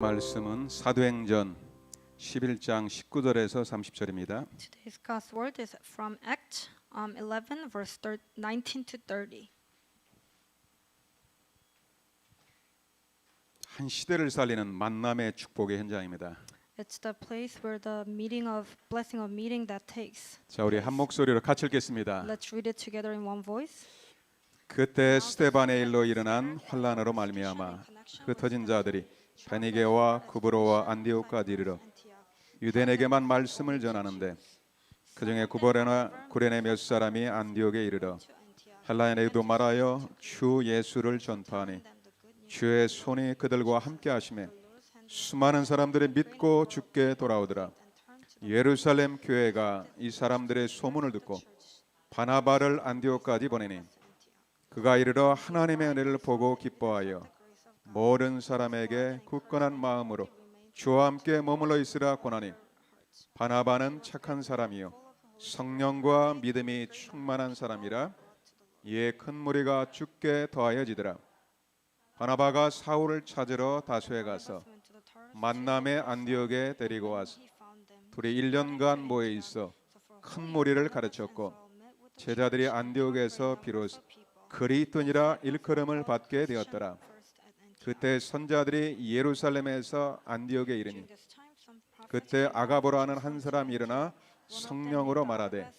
말씀은 사도행전 11장 19절에서 30절입니다. Today's God's word is from Acts 11 verse 19 to 30. 한 시대를 살리는 만남의 축복의 현장입니다. It's the place where the blessing of meeting that takes. 자, 우리 한 목소리로 같이 읽겠습니다. Let's read it together in one voice. 그때 스데반의 일로 일어난 환난으로 말미암아 흩어진 자들이 베니게와 구브로와 안디옥까지 이르러 유대인에게만 말씀을 전하는데 그중에 구레네 몇 사람이 안디옥에 이르러 헬라인에게도 말하여 주 예수를 전파하니 주의 손이 그들과 함께 하심에 수많은 사람들이 믿고 주께 돌아오더라. 예루살렘 교회가 이 사람들의 소문을 듣고 바나바를 안디옥까지 보내니 그가 이르러 하나님의 은혜를 보고 기뻐하여 모든 사람에게 굳건한 마음으로 주와 함께 머물러 있으라 권하니 바나바는 착한 사람이요 성령과 믿음이 충만한 사람이라 이에 큰 무리가 주께 더하여지더라. 바나바가 사울을 찾으러 다소에 가서 만남의 안디옥에 데리고 와서 둘이 1년간 모여 있어 큰 무리를 가르쳤고 제자들이 안디옥에서 비로소 그리스도니라 일컬음을 받게 되었더라. 그때 선자들이 예루살렘에서 안디옥에 이르니 그때 아가보라는 한 사람이 일어나 성령으로 말하되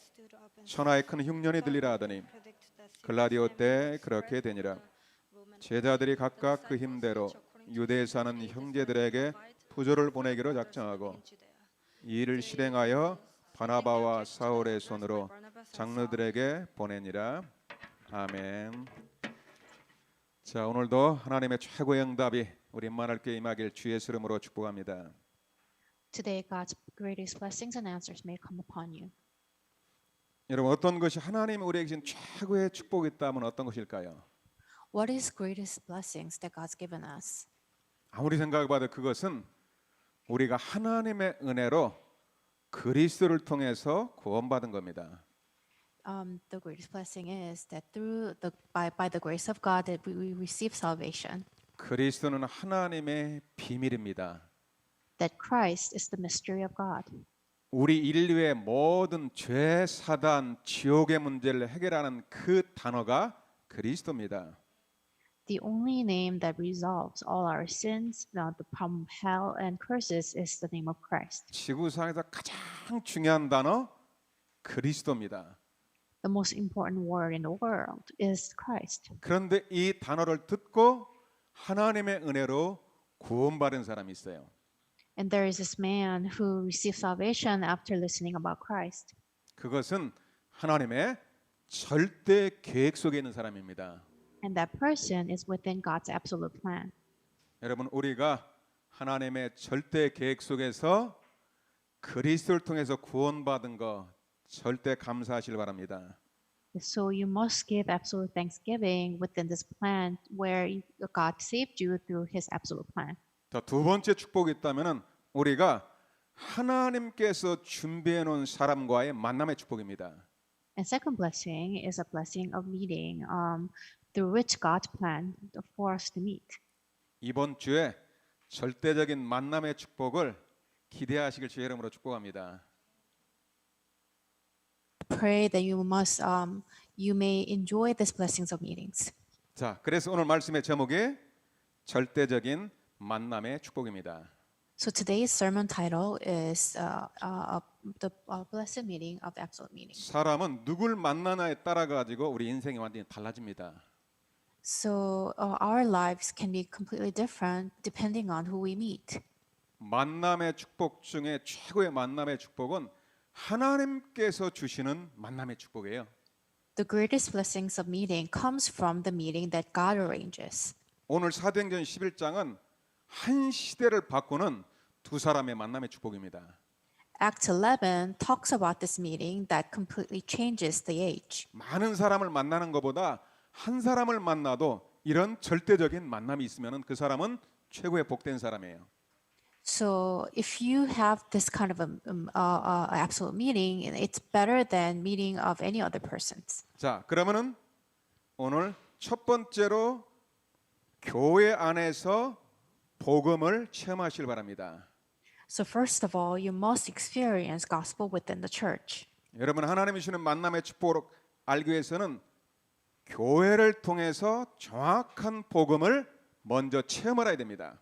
천하에 큰 흉년이 들리라 하더니 글라디오 때 그렇게 되니라. 제자들이 각각 그 힘대로 유대에 사는 형제들에게 부조를 보내기로 작정하고 이 일을 실행하여 바나바와 사울의 손으로 장로들에게 보내니라. 아멘. 자, 오늘도 하나님의 최고의 응답이 우리 임마누엘교회 임하길 주의 이름으로 축복합니다. Today, God's greatest blessings and answers may come upon you. 여러분, 어떤 것이 하나님이 우리에게 주신 최고의 축복이 있다면 어떤 것일까요? What is greatest blessings that God's given us? 아무리 생각해봐도 그것은 우리가 하나님의 은혜로 그리스도를 통해서 구원받은 겁니다. The greatest blessing is that by the grace of God that we receive salvation. 그리스도는 하나님의 비밀입니다. That Christ is the mystery of God. 우리 인류의 모든 죄, 사단, 지옥의 문제를 해결하는 그 단어가 그리스도입니다. The only name that resolves all our sins, the problem of hell and curses, is the name of Christ. 지구상에서 가장 중요한 단어 그리스도입니다. The most important word in the world is Christ. 그런데 이 단어를 듣고 하나님의 은혜로 구원받은 사람이 있어요. And there is this man who received salvation after listening about Christ. 그것은 하나님의 절대 계획 속에 있는 사람입니다. And that person is within God's absolute plan. 여러분, 우리가 하나님의 절대 계획 속에서 그리스도를 통해서 구원받은 거 절대 감사하시길 바랍니다. So you must give absolute thanksgiving within this plan where God saved you through His absolute plan. 자, 두 번째 축복이 있다면은 우리가 하나님께서 준비해 놓은 사람과의 만남의 축복입니다. And second blessing is a blessing of meeting through which God planned for us to meet. 이번 주에 절대적인 만남의 축복을 기대하시길 주의 이름으로 축복합니다. Pray that you may enjoy these blessings of meetings. 자, 그래서 오늘 말씀의 제목이 절대적인 만남의 축복입니다. So today's sermon title is the blessed meeting of absolute meeting. 사람은 누굴 만나냐에 따라 가지고 우리 인생이 완전히 달라집니다. So our lives can be completely different depending on who we meet. 만남의 축복 중에 최고의 만남의 축복은 하나님께서 주시는 만남의 축복이에요. The greatest blessings of meeting comes from the meeting that God arranges. 오늘 사도행전 11장은 한 시대를 바꾸는 두 사람의 만남의 축복입니다. Act 11 talks about this meeting that completely changes the age. 많은 사람을 만나는 것보다 한 사람을 만나도 이런 절대적인 만남이 있으면 그 사람은 최고의 복된 사람이에요. So if you have this kind of absolute meeting, it's better than meeting of any other persons. 자, 그러면은 오늘 첫 번째로 교회 안에서 복음을 체험하시길 바랍니다. So first of all, you must experience gospel within the church. 여러분 하나님이 주시는 만남의 축복을 알기 위해서는 교회를 통해서 정확한 복음을 먼저 체험을 해야 됩니다.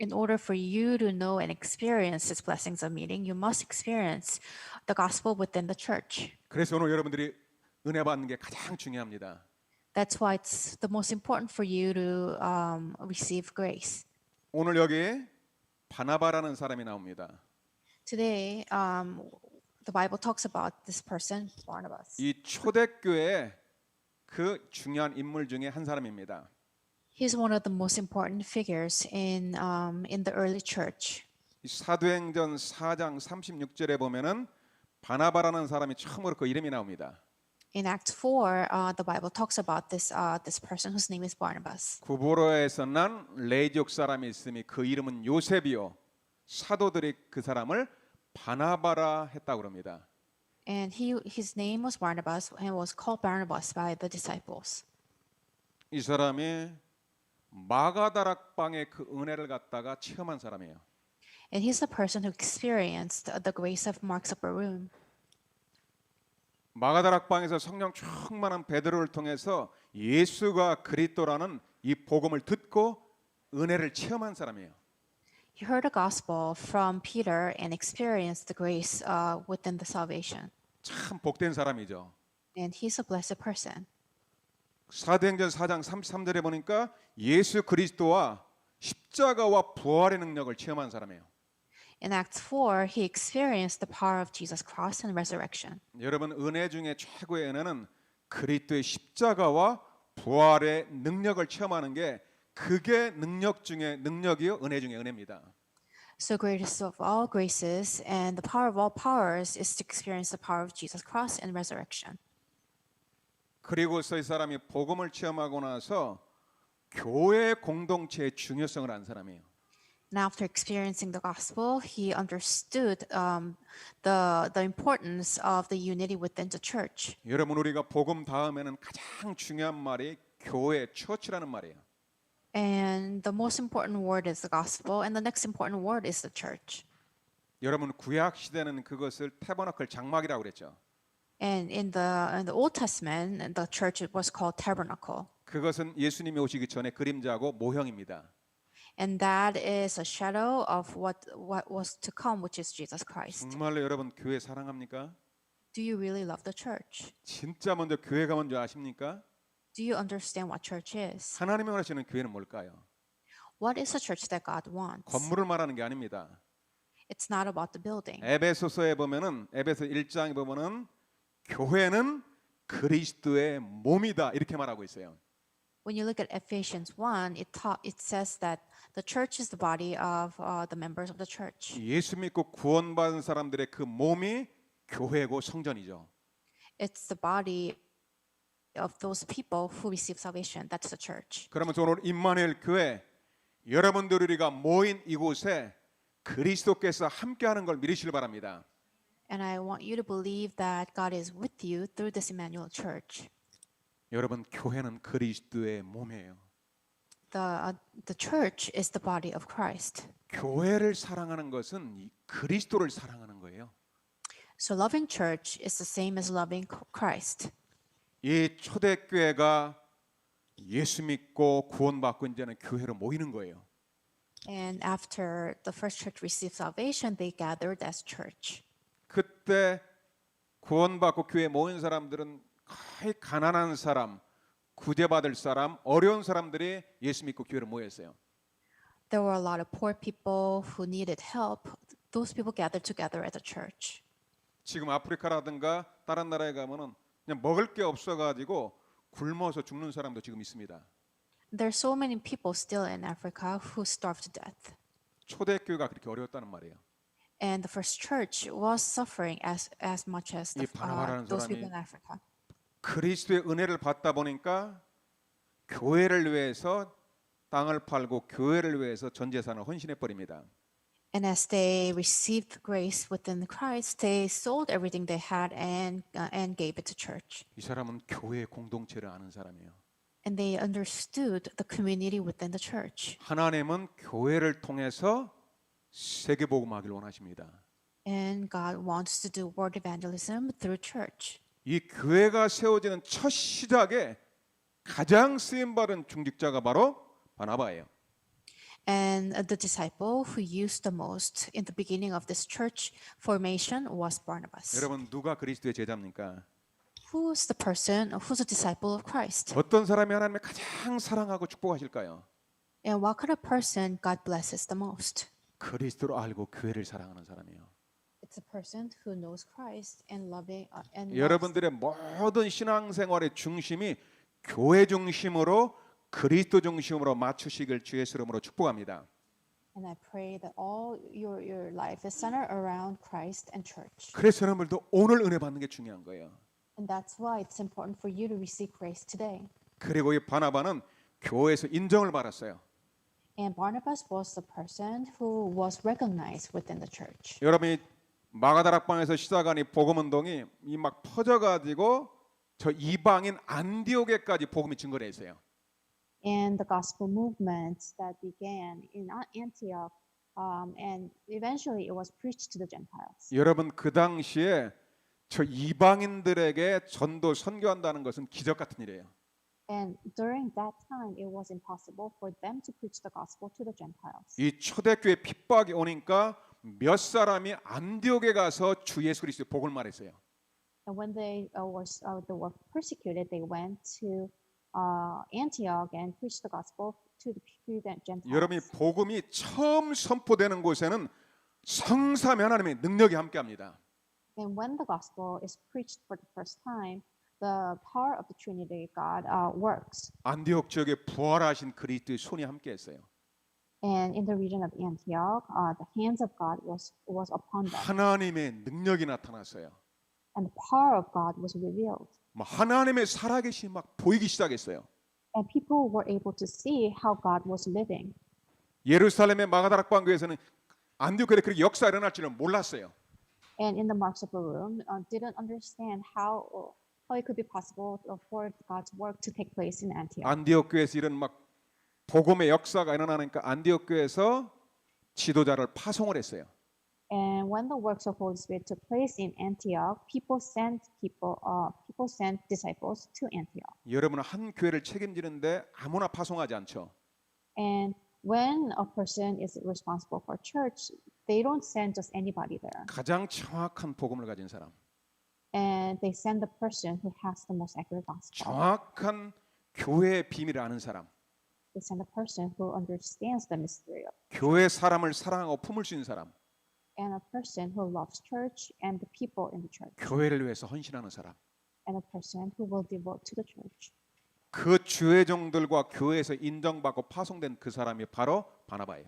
In order for you to know and experience these blessings of meeting, you must experience the gospel within the church. 그래서 오늘 여러분들이 은혜 받는 게 가장 중요합니다. That's why it's the most important for you to receive grace. 오늘 여기 바나바라는 사람이 나옵니다. Today, the Bible talks about this person, Barnabas. 이 초대교회의 그 중요한 인물 중에 한 사람입니다. He's one of the most important figures in the early church. 이 사도행전 4장 36절에 보면은 바나바라는 사람이 처음으로 그 이름이 나옵니다. In Acts 4, the Bible talks about this person whose name is Barnabas. 구보로에서 난 레이족 사람이 있음이 그 이름은 요셉이요. 사도들이 그 사람을 바나바라 했다고 합니다. And his name was Barnabas and was called Barnabas by the disciples. 이 사람이 마가다락방의 그 은혜를 갖다가 체험한 사람이에요. And he's the person who experienced the grace of Mark's upper room. 마가다락방에서 성령 충만한 베드로를 통해서 예수가 그리스도라는 이 복음을 듣고 은혜를 체험한 사람이에요. He heard the gospel from Peter and experienced the grace within the salvation. 참 복된 사람이죠. And he's a blessed person. 사도행전 4장 33절에 보니까 예수 그리스도와 십자가와 부활의 능력을 체험한 사람이에요. In Acts 4, he experienced the power of Jesus' cross and resurrection. 여러분 은혜 중에 최고의 은혜는 그리스도의 십자가와 부활의 능력을 체험하는 게 그게 능력 중에 능력이요 은혜 중에 은혜입니다. So greatest of all graces and the power of all powers is to experience the power of Jesus' cross and resurrection. 그리고서 이 사람이 복음을 체험하고 나서 교회 공동체의 중요성을 안 사람이에요. And after experiencing the gospel, he understood the importance of the unity within the church. 여러분 우리가 복음 다음에는 가장 중요한 말이 교회, 처치라는 말이에요. And the most important word is the gospel, and the next important word is the church. 여러분 구약 시대는 그것을 태버너클 장막이라고 그랬죠. And in the Old Testament, the church was called tabernacle, 그것은 예수님이 오시기 전에 그림자고 모형입니다. and that is a shadow of what was to come, which is Jesus Christ. 정말로 여러분 교회 사랑합니까? Do you really love the church? 진짜 먼저 교회가 뭔지 아십니까? Do you understand what church is? 하나님이 원하시는 교회는 뭘까요? What is the church that God wants? 건물을 말하는 게 아닙니다. It's not about the building. 에베소서에 보면은 에베소 1장에 보면은 교회는 그리스도의 몸이다 이렇게 말하고 있어요. When you look at Ephesians 1, it says that the church is the body of the members of the church. 예수 믿고 구원받은 사람들의 그 몸이 교회고 성전이죠. It's the body of those people who receive salvation. That's the church. 그러면서 오늘 임마누엘 교회 여러분들 우리가 모인 이곳에 그리스도께서 함께하는 걸 믿으시길 바랍니다. And I want you to believe that God is with you through this Emmanuel Church. 여러분 교회는 그리스도의 몸이에요. The church is the body of Christ. 교회를 사랑하는 것은 이 그리스도를 사랑하는 거예요. So loving church is the same as loving Christ. 이 초대교회가 예수 믿고 구원받고 이제는 교회로 모이는 거예요. And after the first church received salvation, they gathered as church. 그때 구원받고 교회에 모인 사람들은 거의 가난한 사람, 구제받을 사람, 어려운 사람들이 예수 믿고 교회로 모였어요. There were a lot of poor people who needed help. Those people gathered together at the church. 지금 아프리카라든가 다른 나라에 가면은 그냥 먹을 게 없어가지고 굶어서 죽는 사람도 지금 있습니다. There's so many people still in Africa who starved to death. 초대교회가 그렇게 어려웠다는 말이에요. And the first church was suffering as much as 이 바나바라는 those 사람이 people in Africa. 그리스도의 은혜를 받다 보니까 교회를 위해서 땅을 팔고 교회를 위해서 전 재산을 헌신해 버립니다. And as they received grace within Christ, they sold everything they had and gave it to church. 이 사람은 교회의 공동체를 아는 사람이에요. and they understood the community within the church. 하나님은 교회를 통해서 세계 복음하기를 원하십니다. And God wants to do word evangelism through church. 이 교회가 세워지는 첫 시작에 가장 쓰임 받은 중직자가 바로 바나바예요. And the disciple who used the most in the beginning of this church formation was Barnabas. 여러분 누가 그리스도의 제자입니까? Who's the person who's a disciple of Christ? 어떤 사람이 하나님을 가장 사랑하고 축복하실까요? And what kind of person God blesses the most? 그리스도를 알고 교회를 사랑하는 사람이에요. It's a person who knows Christ and loving and loves. 여러분들의 모든 신앙생활의 중심이 교회 중심으로 그리스도 중심으로 맞추시길 주의 이름으로 축복합니다. And I pray that all your life is centered around Christ and church. 그래서 여러분들도 오늘 은혜 받는 게 중요한 거예요. And that's why it's important for you to receive grace today. 그리고 이 바나바는 교회에서 인정을 받았어요. And Barnabas was the person who was recognized within the church. 여러분이 마가다락방에서 시작한 이 복음 운동이 이 막 퍼져가지고 저 이방인 안디옥에까지 복음이 증거돼 있어요. And the gospel movement that began in Antioch, and eventually it was preached to the Gentiles. 여러분 그 당시에 저 이방인들에게 전도 선교한다는 것은 기적 같은 일이에요. And during that time, it was impossible for them to preach the gospel to the Gentiles. 이 초대교회 핍박이 오니까 몇 사람이 안디옥에 가서 주 예수 그리스도의 복음을 말했어요. And when they were persecuted, they went to Antioch and preached the gospel to the Gentiles. 여러분이 복음이 처음 선포되는 곳에는 성삼위 하나님의 능력이 함께합니다. And when the gospel is preached for the first time, the power of the Trinity God works. 안디옥 지역에 부활하신 그리스도의 손이 함께했어요. And in the region of Antioch, the hands of God was upon them, 하나님의 능력이 나타났어요. and the power of God was revealed. 하나님의 살아계심이 막 보이기 시작했어요. And people were able to see how God was living. 예루살렘의 마가다락방 교회에서는 안디옥에 그렇게 역사가 일어날 줄은 몰랐어요. And in the Marks Upper Room, didn't understand how it could be possible for God's work to take place in Antioch. 안디옥 교회에서 이런 막 복음의 역사가 일어나니까 안디옥 교회에서 지도자를 파송을 했어요. And when the works of Holy Spirit took place in Antioch, people sent disciples to Antioch. 여러분은 한 교회를 책임지는데 아무나 파송하지 않죠. And when a person is responsible for church, they don't send just anybody there. 가장 정확한 복음을 가진 사람, And they send the person who has the most accurate gospel. 정확한 교회의 비밀을 아는 사람, They send the person who understands the mystery of, 교회 사람을 사랑하고 품을 수 있는 사람, and a person who loves church and the people in the church, 교회를 위해서 헌신하는 사람. and a person who will devote to the church. 그 주회종들과 교회에서 인정받고 파송된 그 사람이 바로 바나바예요.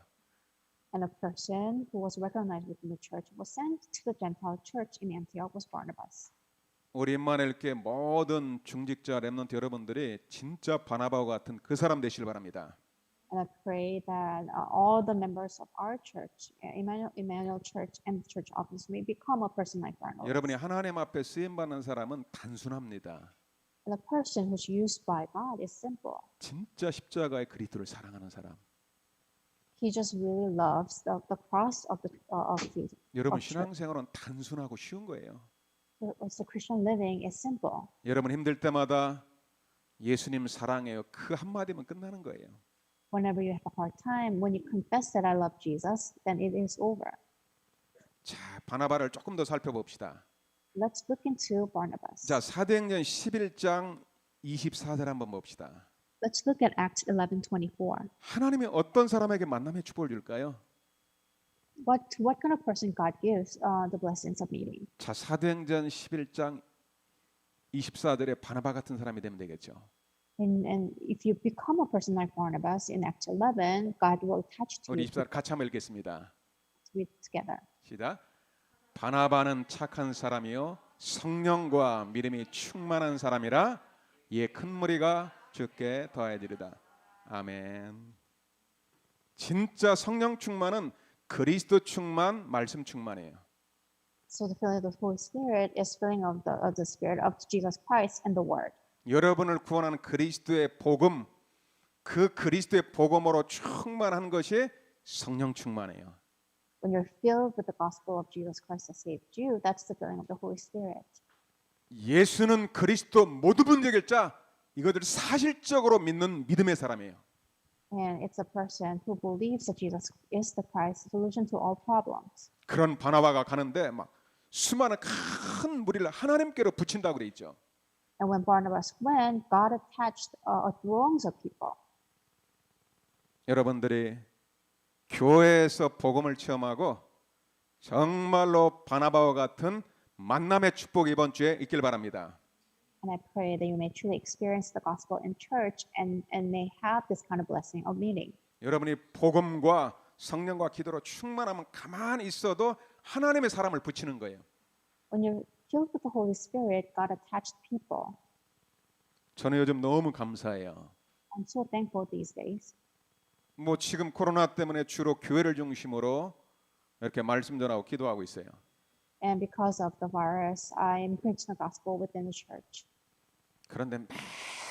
And a person who was recognized within the church was sent to the Gentile church in Antioch was Barnabas. 우리 임마누엘 교회 모든 중직자 렘넌트 여러분들이 진짜 바나바와 같은 그 사람 되시길 바랍니다. And I pray that all the members of our church, Emmanuel Church and the church office, may become a person like Barnabas. 여러분이 하나님 앞에 쓰임 받는 사람은 단순합니다. And the person who's used by God is simple. 진짜 십자가의 그리스도를 사랑하는 사람. He just really loves the cross of Jesus. 여러분 of church. 신앙생활은 단순하고 쉬운 거예요. So Christian living is simple. 여러분 힘들 때마다 예수님 사랑해요. 그 한마디면 끝나는 거예요. Whenever you have a hard time, when you confess that I love Jesus, then it is over. 자, 바나바를 조금 더 살펴봅시다. Let's look into Barnabas. 자, 사도행전 11장 24절 한번 봅시다. Let's look at Acts 11:24. 하나님이 어떤 사람에게 만남의 축복을 줄까요? What kind of person God gives the blessings of meeting? 자, 사도행전 11장 24절에 바나바 같은 사람이 되면 되겠죠. And if you become a person like Barnabas in Acts 11, God will attach to 우리 you 24절 같이 한번 읽겠습니다. together. 시작. 바나바는 착한 사람이요 성령과 믿음이 충만한 사람이라 이에 큰 무리가 주께 더하여지리다. 아멘. 진짜 성령 충만은 그리스도 충만, 말씀 충만이에요. So the filling of the Holy Spirit is filling of the Spirit of Jesus Christ and the Word. 여러분을 구원하는 그리스도의 복음, 그 그리스도의 복음으로 충만한 것이 성령 충만이에요. When you're filled with the gospel of Jesus Christ that saved you, that's the filling of the Holy Spirit. 예수는 그리스도 모든 문제 해결자, 이것을 사실적으로 믿는 믿음의 사람이에요. And it's a person who believes that Jesus is the Christ, solution to all problems. 그런 바나바가 가는데 막 수많은 큰 무리를 하나님께로 붙인다고 그래 있죠. And when Barnabas went, God attached throngs of people. 여러분들이 교회에서 복음을 체험하고 정말로 바나바와 같은 만남의 축복이 이번 주에 있길 바랍니다. And I pray that you may truly experience the gospel in church and may have this kind of blessing of meeting. 여러분이 복음과 성령과 기도로 충만하면 가만히 있어도 하나님의 사람을 붙이는 거예요. When you're filled with the Holy Spirit, God attached people. 저는 요즘 너무 감사해요. I'm so thankful these days. 뭐 지금 코로나 때문에 주로 교회를 중심으로 이렇게 말씀 전하고 기도하고 있어요. And because of the virus, I'm preaching the gospel within the church. 그런데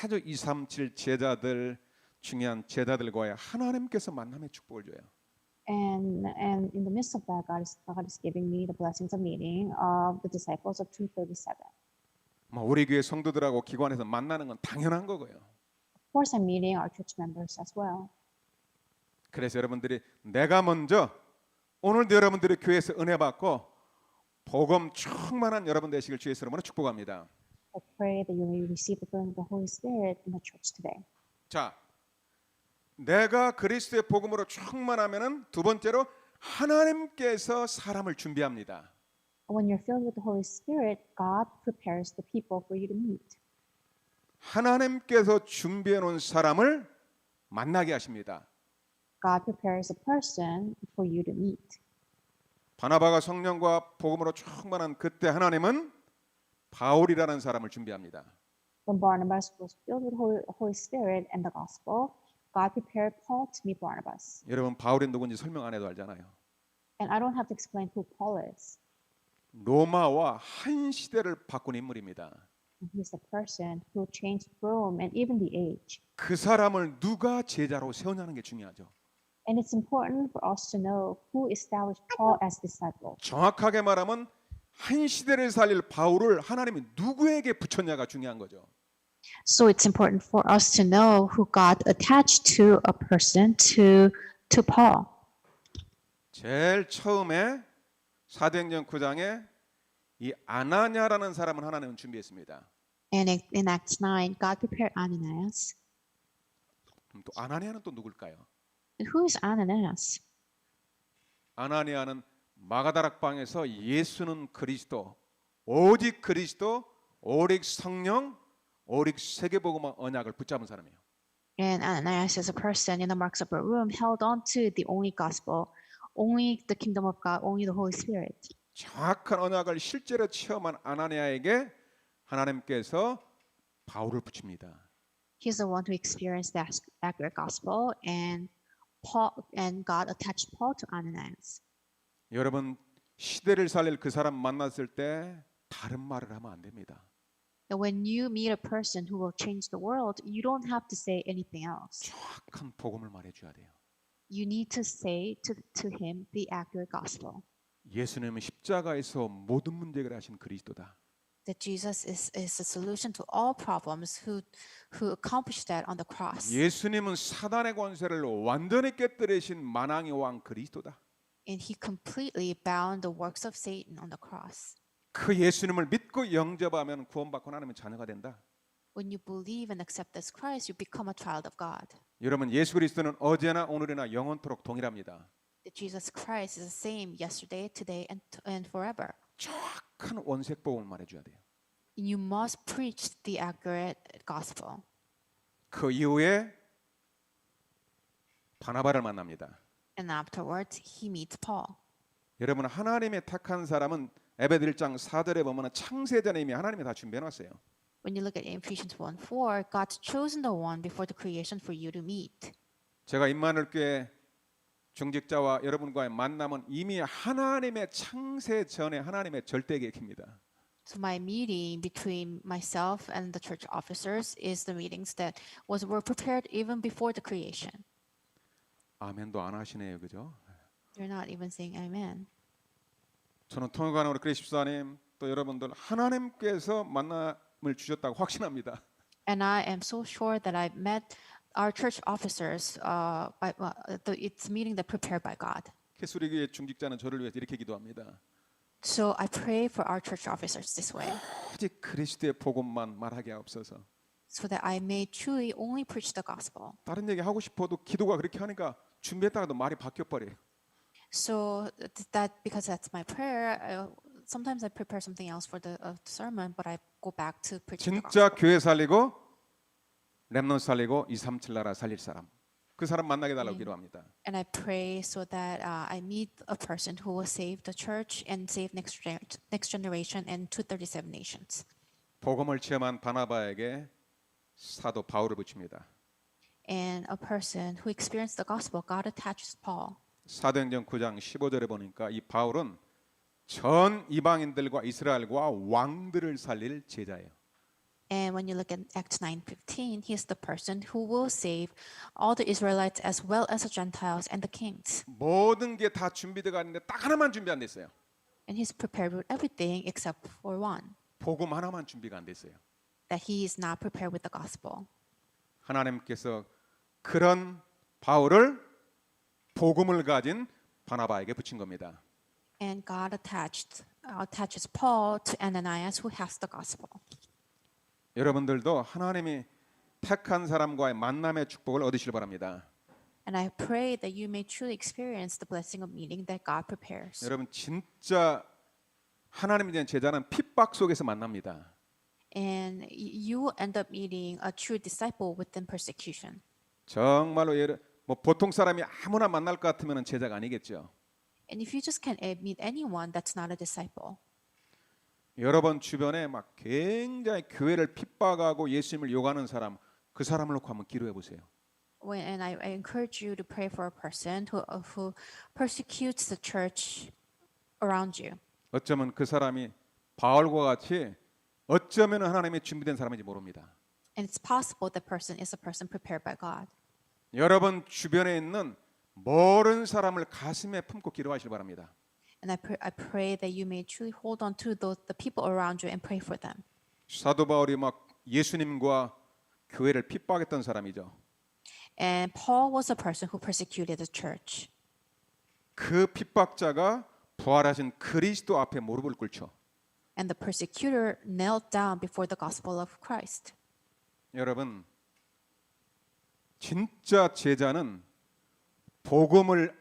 매주 237 제자들 중요한 제자들과의 하나님께서 만남의 축복을 줘요. And in the midst of that, God is giving me the blessings of meeting of the disciples of 237. 뭐 우리 교회 성도들하고 기관에서 만나는 건 당연한 거고요. Of course, I'm meeting our church members as well. 그래서 여러분들이 내가 먼저 오늘도 여러분들이 교회에서 은혜 받고 복음 충만한 여러분 되시길 주의 이름으로 축복합니다. I pray that you may receive the filling of the Holy Spirit in the church today. 자, 내가 그리스도의 복음으로 충만하면은 두 번째로 하나님께서 사람을 준비합니다. When you're filled with the Holy Spirit, God prepares the people for you to meet. 하나님께서 준비해 놓은 사람을 만나게 하십니다. God prepares a person for you to meet. 바나바가 성령과 복음으로 충만한 그때 하나님은 바울이라는 사람을 준비합니다. When Barnabas was filled with Holy Spirit and the gospel, God prepared Paul to meet Barnabas. 여러분 바울이 누군지 설명 안 해도 알잖아요. And I don't have to explain who Paul is. 로마와 한 시대를 바꾼 인물입니다. He's the person who changed Rome and even the age. 그 사람을 누가 제자로 세우냐는 게 중요하죠. And it's important for us to know who established Paul as disciple. 정확하게 말하면 한 시대를 살릴 바울을 하나님이 누구에게 붙였냐가 중요한 거죠. So it's important for us to know who God attached to a person to Paul. 제일 처음에 사도행전 9장에 이 아나냐라는 사람을 하나님은 준비했습니다. And in Acts 9, God prepared Ananias. 그럼 또 아나니아는 또 누굴까요? And who is Ananias? 아나니아는 마가다락방에서 예수는 그리스도, 오직 그리스도, 오직 성령, 오직 세계복음화 언약을 붙잡은 사람이에요. And Ananias is a person in the Mark's upper room held on to the only gospel, only the kingdom of God, only the Holy Spirit. 정확한 언약을 실제로 체험한 아나니아에게 하나님께서 바울을 붙입니다. He's the one who experienced the accurate gospel, and God attached Paul to Ananias. 여러분 시대를 살릴 그 사람 만났을 때 다른 말을 하면 안 됩니다. And when you meet a person who will change the world, you don't have to say anything else. 정확한 복음을 말해줘야 돼요. You need to say to him the accurate gospel. 예수님은 십자가에서 모든 문제 해결하신 그리스도다. That Jesus is the solution to all problems who accomplished that on the cross. 예수님은 사단의 권세를 완전히 깨뜨리신 만왕의 왕 그리스도다. And he completely bound the works of Satan on the cross. 그 예수님을 믿고 영접하면 구원받고 하나님의 자녀가 된다. When you believe and accept this Christ, you become a child of God. 여러분 예수 그리스도는 어제나 오늘이나 영원토록 동일합니다. That Jesus Christ is the same yesterday, today, and forever. 정확한 원색 복음을 말해줘야 돼요. And you must preach the accurate gospel. 그 이후에 바나바를 만납니다. And afterwards, he meets Paul. 여러분 하나님의 택한 사람은 에베드 1장 4절에 보면 창세전에 이미 하나님이 다 준비해놨어요. When you look at Ephesians 1:4, God's chosen the one before the creation for you to meet. 제가 임마누엘교회 중직자와 여러분과의 만남은 이미 하나님의 창세 전에 하나님의 절대 계획입니다. So my meeting between myself and the church officers is the meetings that were prepared even before the creation. 아멘도 안 하시네요, 그죠? You're not even saying amen. 저는 통역하는 우리 그리스 집사님 또 여러분들 하나님께서 만남을 주셨다고 확신합니다. And I am so sure that I met our church officers it's a meeting that prepared by God. 캐수리교회 중직자는 저를 위해서 이렇게 기도합니다. So I pray for our church officers this way, 오직 그리스도의 복음만 말하게 하옵소서. so that I may truly only preach the gospel. 다른 얘기 하고 싶어도 기도가 그렇게 하니까 준비했다가도 말이 바뀌어 버려요. So because that's my prayer, sometimes I prepare something else for the sermon, but I go back to preaching the 진짜 gospel. 교회 살리고 렘넌트 살리고 237 나라 살릴 사람. 그 사람 만나게 달라고 기도합니다. And I pray so that I meet a person who will save the church and save next generation and 237 nations. 복음을 체험한 바나바에게 사도 바울을 붙입니다. And a person who experienced the gospel, God attaches Paul. 사도행전 9장 15절에 보니까 이 바울은 전 이방인들과 이스라엘과 왕들을 살릴 제자예요. And when you look at Acts 9:15, he is the person who will save all the Israelites as well as the Gentiles and the kings. 모든 게 다 준비되어 있는데 딱 하나만 준비 안 됐어요. And he's prepared with everything except for one, 복음 하나만 준비가 안 됐어요. that he is not prepared with the gospel. 하나님께서 그런 바울을 복음을 가진 바나바에게 붙인 겁니다. And God attaches Paul to Ananias, who has the gospel. 여러분들도 하나님이 택한 사람과의 만남의 축복을 얻으시길 바랍니다. And I pray that you may truly experience the blessing of meeting that God prepares. 여러분 진짜 하나님에 대한 제자는 핍박 속에서 만납니다. And you will end up meeting a true disciple within persecution. 정말로 뭐 보통 사람이 아무나 만날 것 같으면 제자가 아니겠죠. And if you just can't meet anyone, that's not a disciple. 여러분 주변에 막 굉장히 교회를 핍박하고 예수님을 욕하는 사람, 그 사람을 놓고 한번 기도해 보세요. And I encourage you to pray for a person who persecutes the church around you. 어쩌면 그 사람이 바울과 같이 어쩌면 하나님의 준비된 사람인지 모릅니다. And it's possible that person is a person prepared by God. 여러분 주변에 있는 모든 사람을 가슴에 품고 기도하시기 바랍니다. And I pray that you may truly hold on to the people around you and pray for them. 사도 바울이 막 예수님과 교회를 핍박했던 사람이죠. And Paul was a person who persecuted the church. 그 핍박자가 부활하신 그리스도 앞에 무릎을 꿇죠. And the persecutor knelt down before the gospel of Christ. 여러분 진짜 제자는 복음을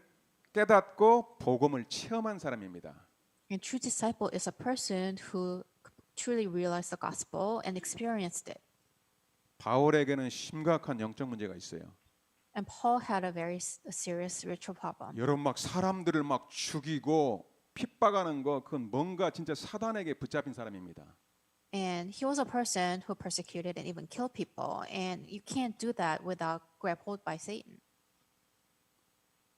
깨닫고 복음을 체험한 사람입니다. And true disciple is a person who truly realized the gospel and experienced it. 바울에게는 심각한 영적 문제가 있어요. And Paul had a very serious spiritual problem. 여러분 막 사람들을 막 죽이고 핍박하는 거 그건 뭔가 진짜 사단에게 붙잡힌 사람입니다. And he was a person who persecuted and even killed people. And you can't do that without grab hold by Satan.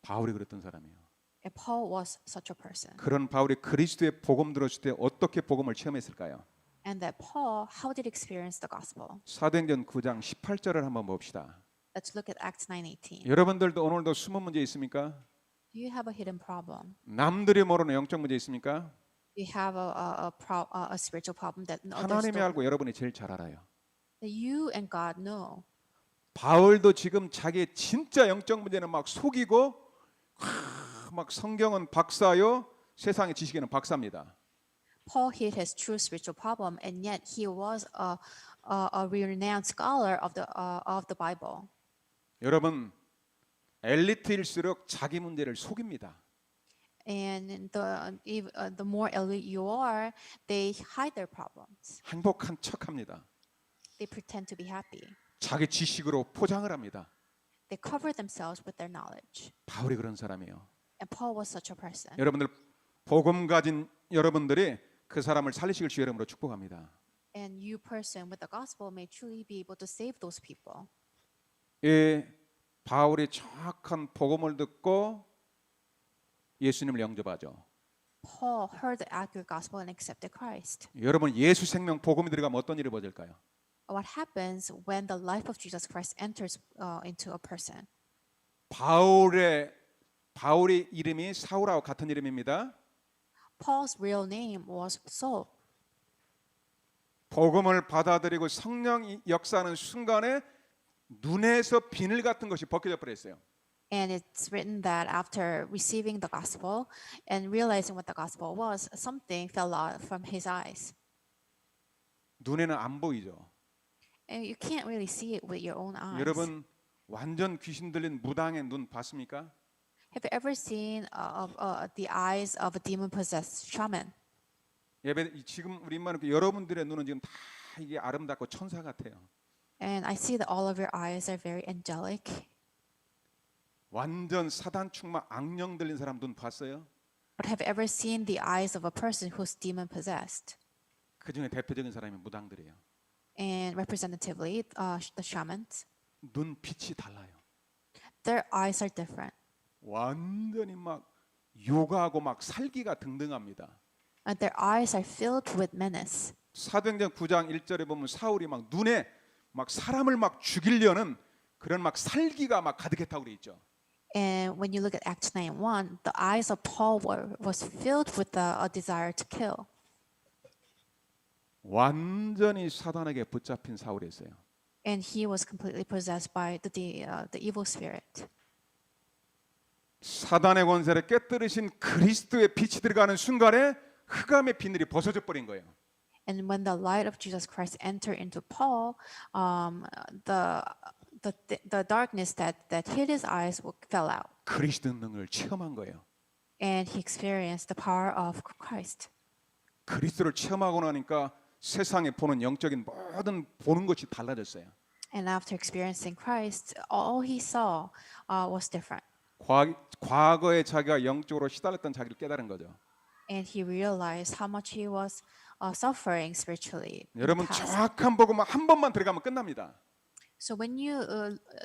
바울이 그랬던 사람이에요. And Paul was such a person. 그런 바울이 그리스도의 복음 들었을 때 어떻게 복음을 체험했을까요? And that Paul, how did he experience the gospel? 사도행전 9장 18절을 한번 봅시다. Let's look at Acts 9:18. 여러분들도 오늘도 숨은 문제 있습니까? Do you have a hidden problem? 남들이 모르는 영적 문제 있습니까? Do you have a spiritual problem that others 하나님이 don't? 알고 여러분이 제일 잘 알아요. That you and God know. 바울도 지금 자기의 진짜 영적 문제는 막 속이고 막 성경은 박사요, 세상의 지식에는 박사입니다. Paul hid his true spiritual problem, and yet he was a renowned scholar of the Bible. 여러분 엘리트일수록 자기 문제를 속입니다. And the more elite you are, they hide their problems. 행복한 척합니다. They pretend to be happy. 자기 지식으로 포장을 합니다. They cover themselves with their knowledge. 바울이 그런 사람이에요. And Paul was such a person. 여러분들 복음 가진 여러분들이 그 사람을 살리시길 주의 이름으로 축복합니다. And you person with the gospel may truly be able to save those people. 이 바울이 정확한 복음을 듣고 예수님을 영접하죠. Paul heard the accurate gospel and accepted Christ. 여러분 예수 생명 복음이 들어가면 어떤 일이 벌어질까요? What happens when the life of Jesus Christ enters into a person? 바울의 이름이 사울하고 같은 이름입니다. Paul's real name was Saul. 복음을 받아들이고 성령이 역사하는 순간에 눈에서 비늘 같은 것이 벗겨져 버렸어요. And it's written that after receiving the gospel and realizing what the gospel was, something fell out from his eyes. 눈에는 안 보이죠. And you can't really see it with your own eyes. 여러분 완전 귀신 들린 무당의 눈 봤습니까? Have you ever seen the eyes of a demon-possessed shaman? 지금 우리 여러분들의 눈은 지금 다 이게 아름답고 천사 같아요. And I see that all of your eyes are very angelic. 완전 사단 충만 악령 들린 사람 눈 봤어요? But have you ever seen the eyes of a person who's demon-possessed? 그 중에 대표적인 사람이 무당들이에요. And representatively, the shamans, 눈 빛이 달라요. their eyes are different. 완전히 막 요가하고 막 살기가 등등합니다. And their eyes are filled with menace. 사도행전 9장 1절에 보면 사울이 막 눈에 막 사람을 막 죽이려는 그런 막 살기가 막 가득했다고 그래 있죠. And when you look at Acts 9:1, the eyes of Paul was filled with a desire to kill. 완전히 사단에게 붙잡힌 사울이었어요. And he was completely possessed by the evil spirit. 사단의 권세를 깨뜨리신 그리스도의 빛이 들어가는 순간에 흑암의 비늘이 벗어져 버린 거예요. And when the light of Jesus Christ entered into Paul, the darkness that hid his eyes fell out, 그리스도 능력을 체험한 거예요. and he experienced the power of Christ. 그리스도를 체험하고 나니까 세상에 보는 영적인 모든 보는 것이 달라졌어요. And after experiencing Christ, all he saw was different. 과거에 자기가 영적으로 시달렸던 자기를 깨달은 거죠. And he realized how much he was suffering spiritually. in the 여러분 past. 정확한 복음 한 번만 들어가면 끝납니다. So when you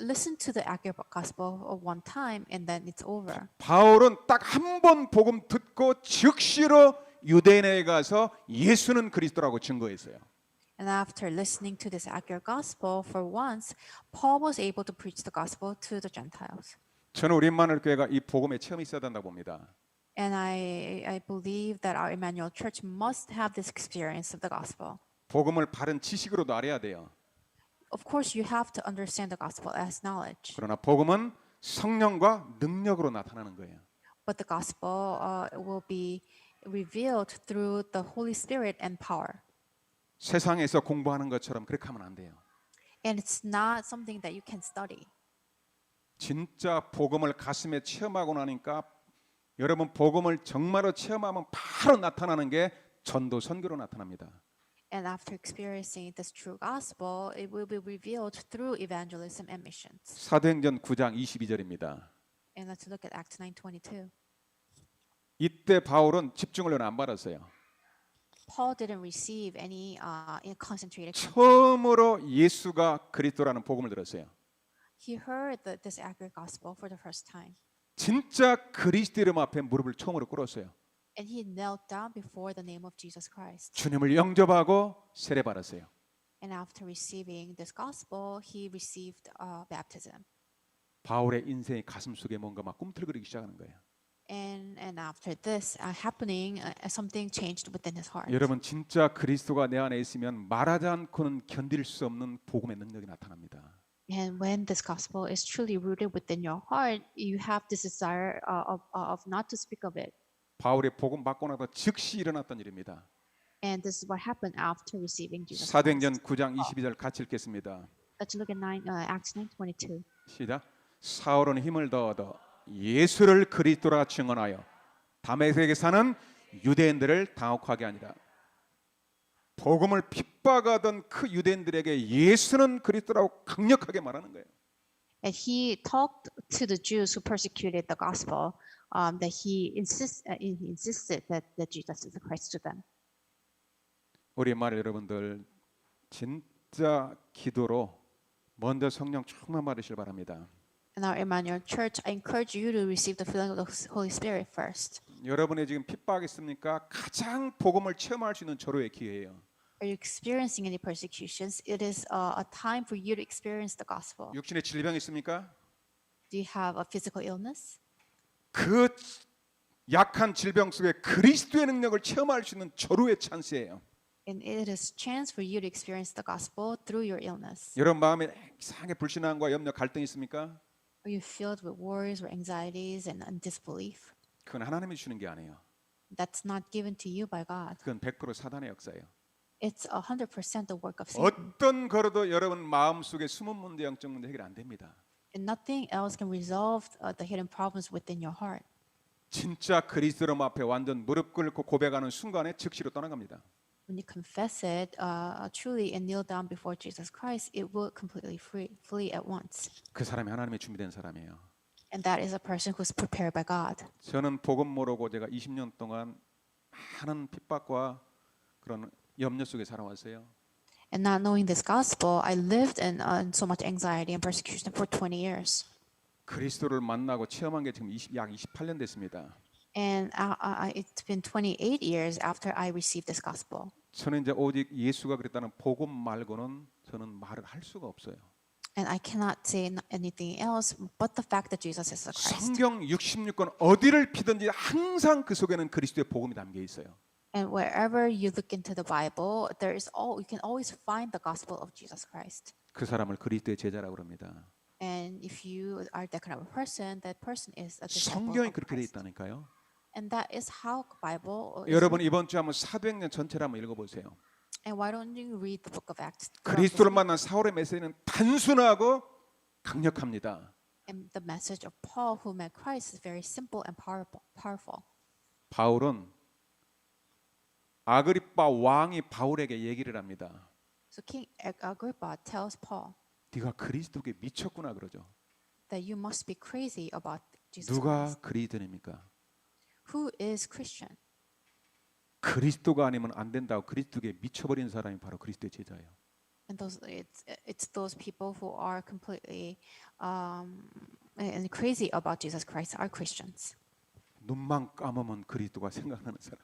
listen to the accurate gospel one time and then it's over. 바울은 딱 한 번 복음 듣고 즉시로 유대인에 가서 예수는 그리스도라고 증거했어요. And after listening to this accurate gospel for once, Paul was able to preach the gospel to the Gentiles. 저는 우리 임마누엘 교회가 이 복음의 체험이 있어야 된다고 봅니다. And I believe that our Emmanuel Church must have this experience of the gospel. 복음을 바른 지식으로도 알아야 돼요. Of course, you have to understand the gospel as knowledge. 그러나 복음은 성령과 능력으로 나타나는 거예요. But the gospel will be revealed through the Holy Spirit and power. 세상에서 공부하는 것처럼 그렇게 하면 안 돼요. And it's not something that you can study. 진짜 복음을 가슴에 체험하고 나니까 여러분 복음을 정말로 체험하면 바로 나타나는 게 전도 선교로 나타납니다. And after experiencing this true gospel, it will be revealed through evangelism and missions. 사도행전 9장 22절입니다. And let's look at Acts 9:22. 이때 바울은 집중을 안 받았어요. Paul didn't receive any concentrated. 처음으로 예수가 그리스도라는 복음을 들었어요. He heard this accurate gospel for the first time. 진짜 그리스도 이름 앞에 무릎을 처음으로 꿇었어요. And he knelt down before the name of Jesus Christ. 주님을 영접하고 세례 받았어요. And after receiving this gospel, he received baptism. 바울의 인생의 가슴 속에 뭔가 막 꿈틀거리기 시작하는 거예요. And after this happening, something changed within his heart. 여러분 진짜 그리스도가 내 안에 있으면 말하지 않고는 견딜 수 없는 복음의 능력이 나타납니다. And when this gospel is truly rooted within your heart, you have this desire of not to speak of it. 바울의 복음 받고 나서 즉시 일어났던 일입니다. And this is what happened after receiving Jesus 사도행전 Christ. 9장 22절 같이 읽겠습니다. Let's look at Acts 9:22. 시작. 사울은 힘을 더하여 예수를 그리스도라 증언하여 다메섹에 사는 유대인들을 당혹하게 하니라. 복음을 핍박하던 그 유대인들에게 예수는 그리스도라고 강력하게 말하는 거예요. And he talked to the Jews who persecuted the gospel, that he insisted that Jesus is the Christ to them. 우리 말 여러분들 진짜 기도로 먼저 성령 충만 받으시길 바랍니다. In our Emmanuel Church, I encourage you to receive the filling of the Holy Spirit first. 여러분의 지금 핍박이 있습니까? 가장 복음을 체험할 수 있는 절호의 기회예요. Are you experiencing any persecutions? It is a time for you to experience the gospel. 육신의 질병이 있습니까? Do you have a physical illness? 그 약한 질병 속에 그리스도의 능력을 체험할 수 있는 절호의 찬스예요. And it is chance for you to experience the gospel through your illness. 여러분 마음에 이상하게 불신앙과 염려, 갈등이 있습니까? Are you filled with worries or anxieties and disbelief? 그건 하나님이 주는 게 아니에요. That's not given to you by God. 그건 100% 사단의 역사예요. It's 100% the work of Satan. 어떤 걸어도 여러분 마음속에 숨은 문제, 영적 문제 해결 안 됩니다. And nothing else can resolve the hidden problems within your heart. 진짜 그리스도 앞에 완전 무릎 꿇고 고백하는 순간에 즉시로 떠나갑니다. When you confess it truly and kneel down before Jesus Christ, it will completely flee at once. 그 사람이 하나님의 준비된 사람이에요. And that is a person who's prepared by God. 저는 복음 모르고 제가 20년 동안 많은 핍박과 그런 염려 속에 살아왔어요. And not knowing this gospel, I lived in so much anxiety and persecution for 20 years. 그리스도를 만나고 체험한 게 지금 약 28년 됐습니다. And it's been 28 years after I received this gospel. 저는 이제 오직 예수가 그랬다는 복음 말고는 저는 말을 할 수가 없어요. And I cannot say anything else but the fact that Jesus is the Christ. 성경 66권 어디를 피든지 항상 그 속에는 그리스도의 복음이 담겨 있어요. And wherever you look into the Bible, you can always find the gospel of Jesus Christ. 그 사람을 그리스도의 제자라고 그럽니다. And if you are that kind of a person, that person is a disciple 성경이 of 그렇게 돼 Christ. 있다니까요. And that is how the Bible is 여러분 written. 이번 주 한번 사도행전 전체를 한번 읽어보세요. And why don't you read the book of Acts? 그리스도를 만난 사울의 메시지는 단순하고 강력합니다. And the message of Paul who met Christ is very simple and powerful. 바울은 아그리빠 왕이 바울에게 얘기를 합니다. So King Agrippa tells Paul 네가 그리스도께 미쳤구나 그러죠. that you must be crazy about Jesus 누가 Christ. 그리스도입니까? Who is Christian? 그리스도가 아니면 안 된다고 그리스도께 미쳐버린 사람이 바로 그리스도의 제자예요. And it's those people who are completely and crazy about Jesus Christ are Christians. 눈만 감으면 그리스도가 생각나는 사람.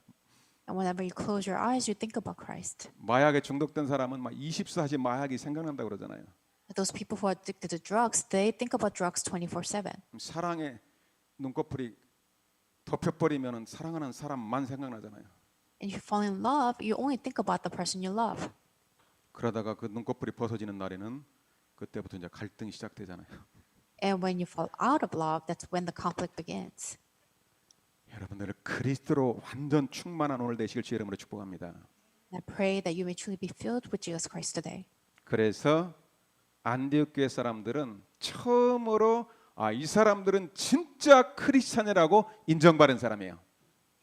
And whenever you close your eyes, you think about Christ. 마약에 중독된 사람은 막 24시간 마약이 생각난다고 그러잖아요. Those people who are addicted to drugs, they think about drugs 24/7. 사랑에 눈꺼풀이 덮여버리면 사랑하는 사람만 생각나잖아요. And if you fall in love, you only think about the person you love. 그러다가 그 눈꺼풀이 벗어지는 날에는 그때부터 이제 갈등이 시작되잖아요. And when you fall out of love, that's when the conflict begins. 여러분들을 그리스도로 완전 충만한 오늘 되시길 주 이름으로 축복합니다. And I pray that you may truly be filled with Jesus Christ today. 그래서 안디옥 교회 사람들은 처음으로 이 사람들은 진짜 크리스찬이라고 인정받은 사람이에요.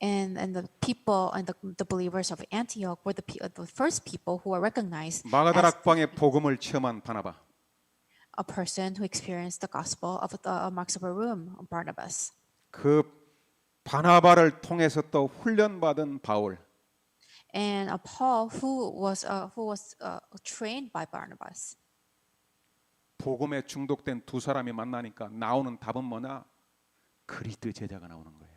And the people and the believers of Antioch were the first people who were recognized 마가다락방의 복음을 체험한 바나바. a person who experienced the gospel of the Marks of a Room, Barnabas. 그 바나바를 통해서 또 훈련받은 바울. And Paul, who was trained by Barnabas. 복음에 중독된 두 사람이 만나니까 나오는 답은 뭐냐? 그리스도의 제자가 나오는 거예요.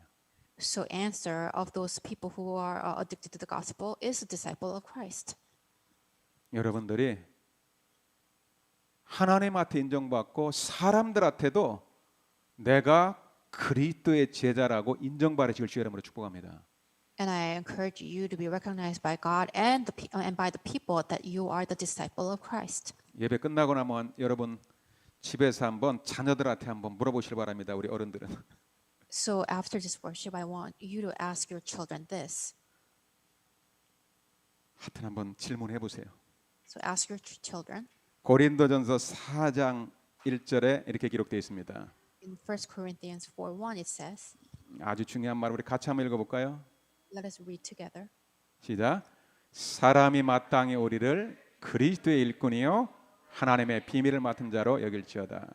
So answer of those people who are addicted to the gospel is a disciple of Christ. 여러분들이 하나님한테 인정받고 사람들한테도 내가 그리스도의 제자라고 인정받으실 주 이름으로 축복합니다. And I encourage you to be recognized by God and by the people that you are the disciple of Christ. 예배 끝나고 나면 여러분 집에서 한번 자녀들한테 한번 물어보시길 바랍니다. 우리 어른들은. So after this worship, I want you to ask your children this. 하여튼 한번 질문해 보세요. So ask your children. 고린도전서 4장 1절에 이렇게 기록되어 있습니다. In 1 Corinthians 4:1 it says, 아주 중요한 말 우리 같이 한번 읽어볼까요? let us read together. 시작. 사람이 마땅히 우리를 그리스도의 일꾼이요 하나님의 비밀을 맡은 자로 여길지어다.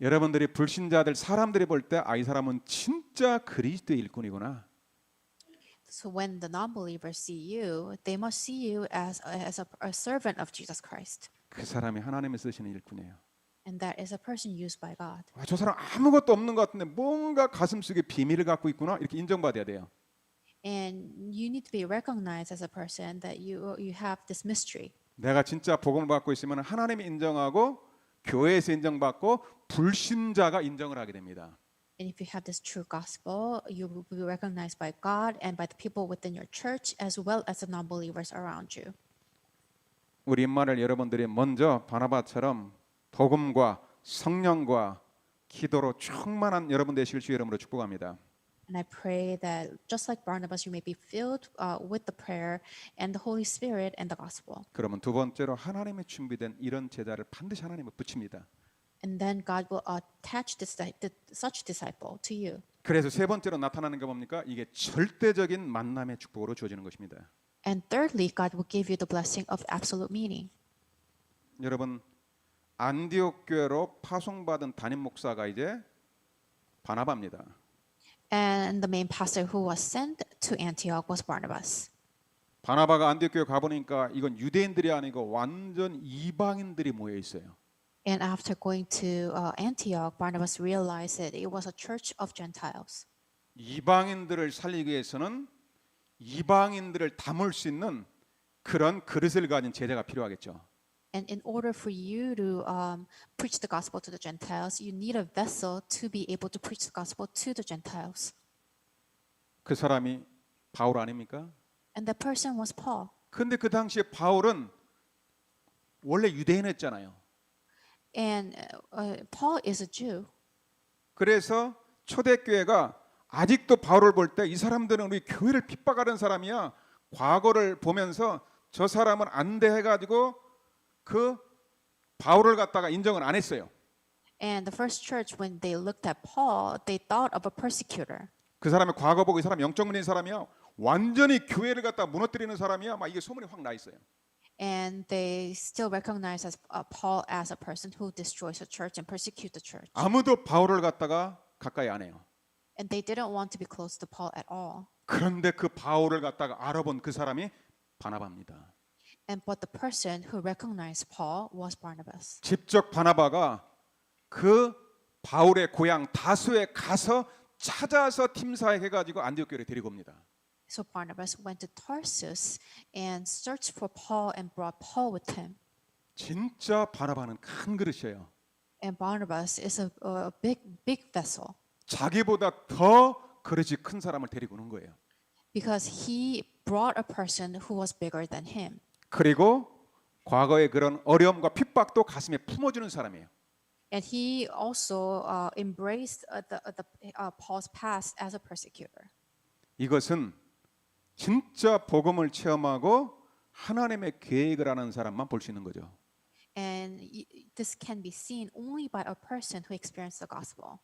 여러분들이 불신자들 사람들이 볼 때 이 사람은 진짜 그리스도의 일꾼이구나. So when the non-believers see you, they must see you as a servant of Jesus Christ. 그 사람이 하나님이 쓰시는 일꾼이에요. And that is a person used by God. 아, 저 사람 아무것도 없는 것 같은데 뭔가 가슴속에 비밀을 갖고 있구나 이렇게 인정받아야 돼요. And you need to be recognized as a person that you have this mystery. 내가 진짜 복음을 받고 있으면 하나님이 인정하고 교회에서 인정받고 불신자가 인정을 하게 됩니다. And if you have this true gospel, you will be recognized by God and by the people within your church as well as the non-believers around you. 우리 임마를 여러분들이 먼저 바나바처럼 복음과 성령과 기도로 충만한 여러분 되실 주 이름으로 축복합니다. And I pray that just like Barnabas, you may be filled with the prayer and the Holy Spirit and the gospel. 그러면 두 번째로 하나님의 준비된 이런 제자를 반드시 하나님은 붙입니다. And then God will attach such disciple to you. 그래서 세 번째로 나타나는 게 뭡니까? 이게 절대적인 만남의 축복으로 주어지는 것입니다. And thirdly, God will give you the blessing of absolute meaning. 여러분 안디옥 교회로 파송받은 담임 목사가 이제 바나바입니다. And the main pastor who was sent to Antioch was Barnabas. 바나바가 안디옥 교회 가보니까 이건 유대인들이 아니고 완전 이방인들이 모여 있어요. And after going to Antioch, Barnabas realized that it was a church of Gentiles. 이방인들을 살리기 위해서는 이방인들을 담을 수 있는 그런 그릇을 가진 제자가 필요하겠죠. And in order for you to preach the gospel to the Gentiles, you need a vessel to be able to preach the gospel to the Gentiles. 그 사람이 바울 아닙니까? And that person was Paul. 근데 그 당시에 바울은 원래 유대인이었잖아요. And Paul is a Jew. 그래서 초대교회가 아직도 바울을 볼 때 이 사람들은 우리 교회를 핍박하는 사람이야. 과거를 보면서 저 사람은 안 돼 해가지고 그 바울을 갖다가 인정을 안 했어요. And the first church, when they looked at Paul, they thought of a persecutor. 그 사람의 과거 보고 이 사람 영적문인 사람이야. 완전히 교회를 갖다 무너뜨리는 사람이야. 막 이게 소문이 확 나 있어요. And they still recognize Paul as a person who destroys the church and persecute the church. 아무도 바울을 갖다가 가까이 안 해요. And they didn't want to be close to Paul at all. 그런데 그 바울을 갖다가 알아본 그 사람이 바나바입니다. And but the person who recognized Paul was Barnabas. 직접 바나바가 그 바울의 고향 다수에 가서 찾아서 팀사에 해가지고 안디옥 교회를 데리고 옵니다. So Barnabas went to Tarsus and searched for Paul and brought Paul with him. 진짜 바나바는 큰 그릇이에요. And Barnabas is a big vessel 자기보다 더 그릇이 큰 사람을 데리고 오는 거예요. because he brought a person who was bigger than him. 그리고 과거의 그런 어려움과 핍박도 가슴에 품어주는 사람이에요. And he also embraced Paul's past as a persecutor. 이것은 진짜 복음을 체험하고 하나님의 계획을 하는 사람만 볼 수 있는 거죠. And this can be seen only by a person who experienced the gospel.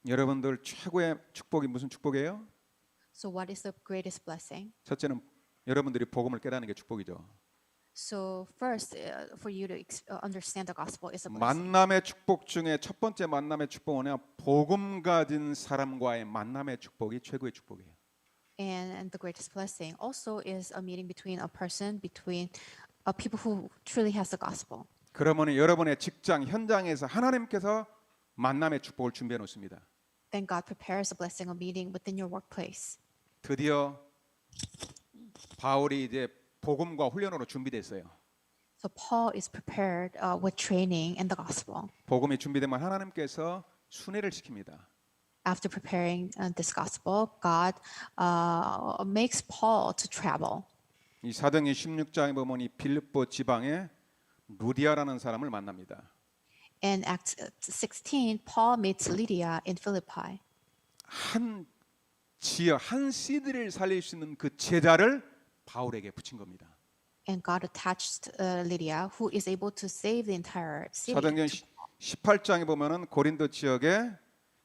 여러분들 최고의 축복이 무슨 축복이에요? So what is the greatest blessing? 첫째는 여러분들이 복음을 깨닫는 게 축복이죠. So first, for you to understand the gospel is a blessing. 만남의 축복 중에 첫 번째 만남의 축복은 뭐냐? 복음 가진 사람과의 만남의 축복이 최고의 축복이에요. And the greatest blessing also is a meeting between between people who truly has the gospel. 그러면 여러분의 직장 현장에서 하나님께서 만남의 축복을 준비해 놓습니다. Then God prepares a blessing of meeting within your workplace. 드디어 바울이 이제 복음과 훈련으로 준비됐어요. So Paul is prepared with training and the gospel. 복음이 준비되면 하나님께서 순회를 시킵니다. After preparing this gospel, God makes Paul to travel. 이 사도행전 16장에 보면 이 빌립보 지방에 루디아라는 사람을 만납니다. In Acts 16, Paul meets Lydia in Philippi. 한 지역 한 시대를 살릴 수 있는 그 제자를 바울에게 붙인 겁니다. And God attached Lydia, who is able to save the entire city. 사도행전 18장에 보면은 고린도 지역에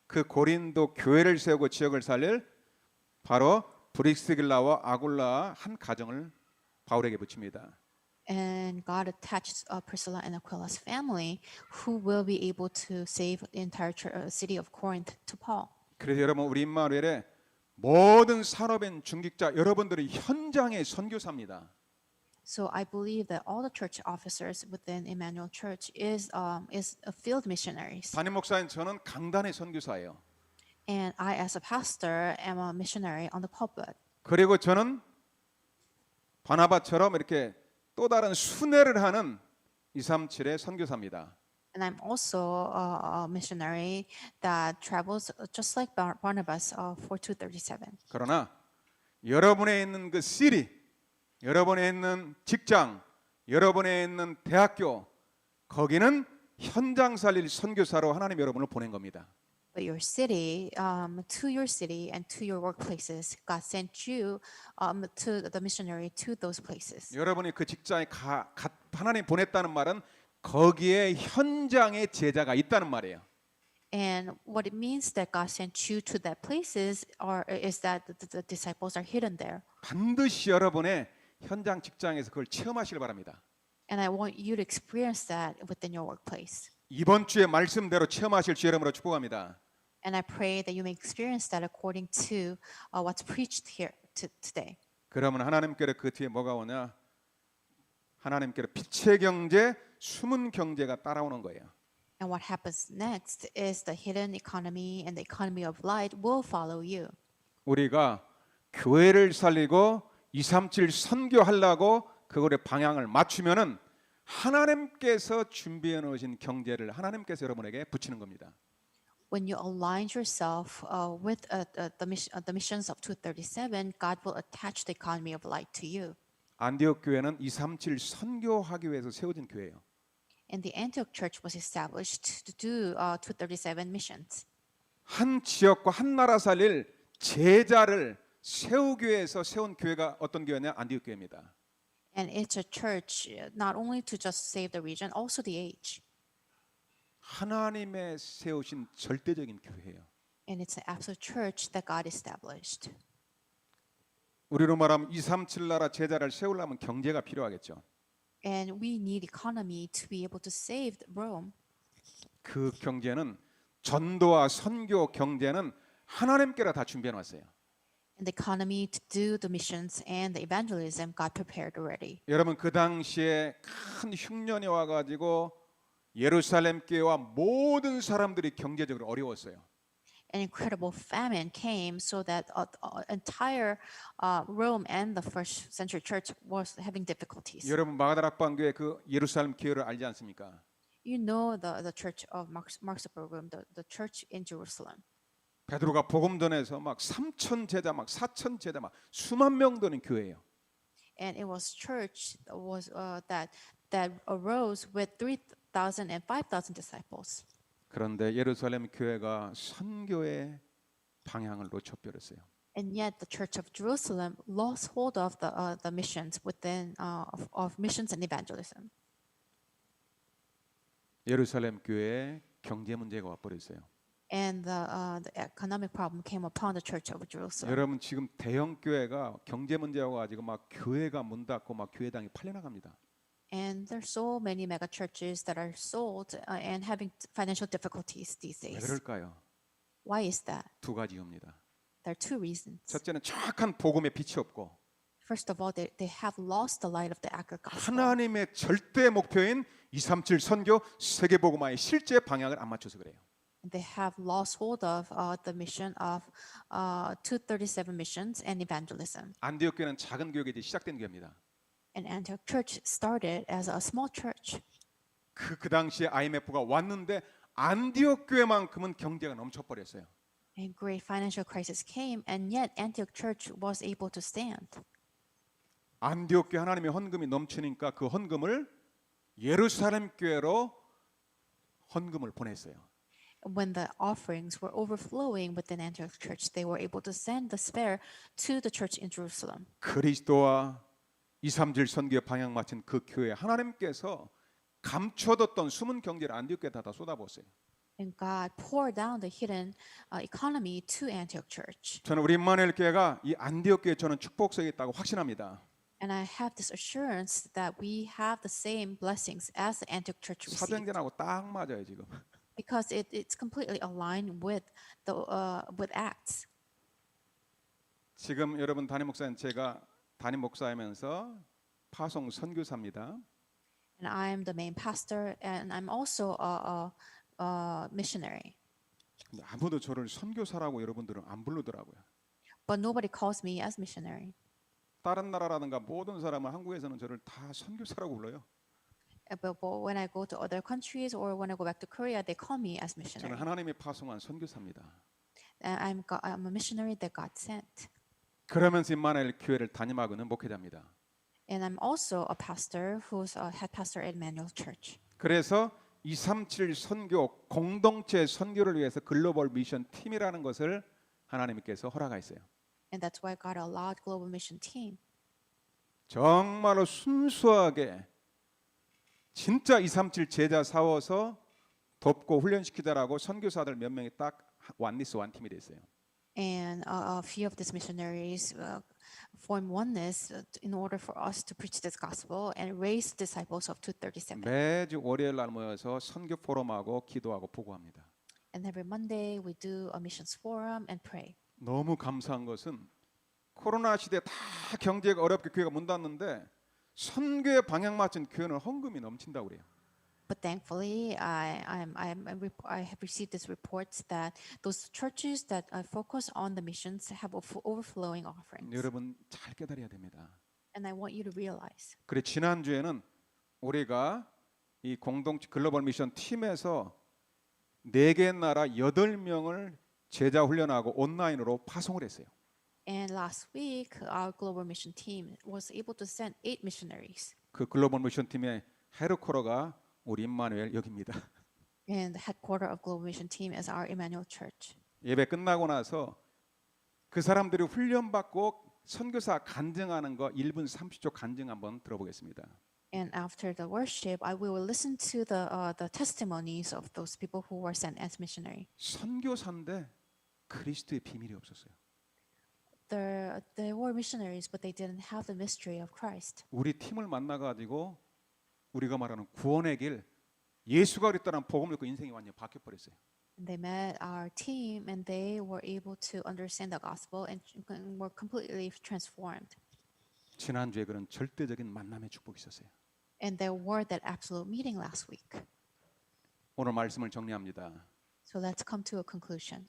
그 고린도 교회를 세우고 지역을 살릴 바로 브리스길라와 아굴라 한 가정을 바울에게 붙입니다. And God attached Priscilla and Aquila's family, who will be able to save the entire city of Corinth to Paul. 그래서 여러분 우리 임마누엘의 모든 산업인 중직자 여러분들이 현장의 선교사입니다. So I believe that all the church officers within Emmanuel Church is a field missionaries, 담임 목사인 저는 강단의 선교사예요. and I, as a pastor, am a missionary on the pulpit. 그리고 저는 바나바처럼 이렇게 또 다른 순회를 하는 237의 선교사입니다. And I'm also a missionary that travels just like Barnabas for 237. 그러나 여러분에 있는 그 시리, 여러분에 있는 직장, 여러분에 있는 대학교, 거기는 현장 살릴 선교사로 하나님 여러분을 보낸 겁니다. But your city, to your city and to your workplaces, God sent you to the missionary to those places. 여러분이 그 직장에 하나님 보냈다는 말은 거기에 현장에 제자가 있다는 말이에요. And what it means that God sent you to that places is that the disciples are hidden there. 반드시 여러분의 현장 직장에서 그걸 체험하시길 바랍니다. And I want you to experience that within your workplace. 이번 주의 말씀대로 체험하실 주 여러분으로 축복합니다. And I pray that you may experience that according to what's preached here today. 그러면 하나님께로 그 뒤에 뭐가 오냐? 하나님께로 빛의 경제, 숨은 경제가 따라오는 거예요. And what happens next is the hidden economy and the economy of light will follow you. 우리가 교회를 살리고 237 선교하려고 그거의 방향을 맞추면은 하나님께서 준비해 놓으신 경제를 하나님께서 여러분에게 붙이는 겁니다. When you align yourself with the missions of 237, God will attach the economy of light to you. 안디옥 교회는 237 선교하기 위해서 세워진 교회예요. And the Antioch church was established to do 237 missions. 한 지역과 한 나라 살릴 제자를 세우기 위해서 세운 교회가 어떤 교회냐? 안디옥 교회입니다. And it's a church not only to just save the region, also the age. 하나님의 세우신 절대적인 교회예요. And it's an absolute church that God established. 우리로 말하면 237 나라 제자를 세우려면 경제가 필요하겠죠. And we need economy to be able to save Rome. 그 경제는 전도와 선교 경제는 하나님께로 다 준비해 놨어요. And the economy to do the missions and the evangelism God prepared already. 여러분 그 당시에 큰 흉년이 와가지고 예루살렘 교회와 모든 사람들이 경제적으로 어려웠어요. An incredible famine came so that entire Rome and the first century church was having difficulties. 여러분 마가다락방 교회 그 예루살렘 교회를 알지 않습니까? You know the church of Mark Zuckerberg, the church in Jerusalem. 베드로가 복음 전해서 막 3천 제자 막 4천 제자 막 수만 명 되는 교회예요. And it was church that arose with 3,000 and 5,000 disciples. 그런데 예루살렘 교회가 선교의 방향을 놓쳐버렸어요. And yet the church of Jerusalem lost hold of the missions within of missions and evangelism. 예루살렘 교회에 경제 문제가 와버렸어요. And the economic problem came upon the church of Jerusalem. 여러분 지금 대형 교회가 경제 문제가 가지고 막 교회가 문 닫고 막 교회당이 팔려나갑니다. And there's so many mega churches that are sold and having financial difficulties these 왜 days. 그럴까요? Why is that? 두 가지 이유입니다. There are two reasons. 첫째는 정확한 복음의 빛이 없고 First of all, they have lost the light of the accurate gospel. 하나님의 절대 목표인 237 선교 세계 복음화의 실제 방향을 안 맞춰서 그래요. They have lost hold of the mission of 237 missions and evangelism. 안디옥 교회는 작은 교회가 이제 시작된 교회입니다. And Antioch Church started as a small church. 그 당시에 IMF가 왔는데 안디옥 교회만큼은 경제가 넘쳐버렸어요. And great financial crisis came, and yet Antioch Church was able to stand. 안디옥 교회 하나님의 헌금이 넘치니까 그 헌금을 예루살렘 교회로 헌금을 보냈어요. When the offerings were overflowing within Antioch Church, they were able to send the spare to the church in Jerusalem. 그리스도와 237 선교의 방향 맞춘 그 교회 하나님께서 감춰뒀던 숨은 경제를 안디옥 교회에 다 쏟아부었어요. And God poured down the hidden economy to Antioch Church. 저는 우리 임마누엘 교회가 이 안디옥 교회에 저는 축복성이 있다고 확신합니다. And I have this assurance that we have the same blessings as the Antioch Church received. 사도행전하고 딱 맞아요 지금. Because it's completely aligned with with Acts. 지금 여러분 담임 목사님 제가 담임 목사이면서 파송 선교사입니다. And I'm the main pastor, and I'm also a missionary. 근데 아무도 저를 선교사라고 여러분들은 안 부르더라고요. But nobody calls me as missionary. 다른 나라라든가 모든 사람은 한국에서는 저를 다 선교사라고 불러요. But when I go to other countries or when I go back to Korea, they call me as 저는 missionary. 하나님이 파송한 선교사입니다. And I'm a missionary that God sent. 그러면서 임마누엘 교회를 담임하고 있는 목회자입니다. And I'm also a pastor who's a head pastor at Emmanuel Church. 그래서 237 선교 공동체 선교를 위해서 글로벌 미션 팀이라는 것을 하나님께서 허락하셨어요. And that's why God allowed Global Mission Team. 정말로 순수하게 진짜 237 제자 사워서 돕고 훈련시키자라고 선교사들 몇 명이 딱 원리스 원 팀이 됐어요. And a few of these missionaries form oneness in order for us to preach this gospel and raise disciples of 237. 매주 월요일 날 모여서 선교 포럼하고 기도하고 보고합니다. And every Monday we do a missions forum and pray. 너무 감사한 것은 코로나 시대 다 경제가 어렵게 교회가 문 닫는데 선교에 방향 맞춘 교회는 헌금이 넘친다고 그래요. But thankfully, I have received these reports that those churches that focus on the missions have overflowing offerings. 여러분 잘 깨달아야 됩니다. And I want you to realize. 그래 지난주에는 우리가 이 공동체 글로벌 미션 팀에서 4개 나라 8명을 제자 훈련하고 온라인으로 파송을 했어요. And last week, our global mission team was able to send 8 missionaries. 그 글로벌 미션 팀의 헤드쿼터가 우리 임마누엘 여기입니다. And the headquarter of global mission team is our Emmanuel Church. 예배 끝나고 나서 그 사람들이 훈련받고 선교사 간증하는 거 1분 30초 간증 한번 들어보겠습니다. And after the worship, we will listen to the testimonies of those people who were sent as missionary. 선교사인데 그리스도의 비밀이 없었어요. They were missionaries, but they didn't have the mystery of Christ. 우리 팀을 만나 가지고 우리가 말하는 구원의 길 예수가 그랬다는 복음을 듣고 인생이 완전히 바뀌어 버렸어요. And they met our team, and they were able to understand the gospel and were completely transformed. 지난주에 그런 절대적인 만남의 축복이 있었어요. And there were that absolute meeting last week. 오늘 말씀을 정리합니다. So let's come to a conclusion.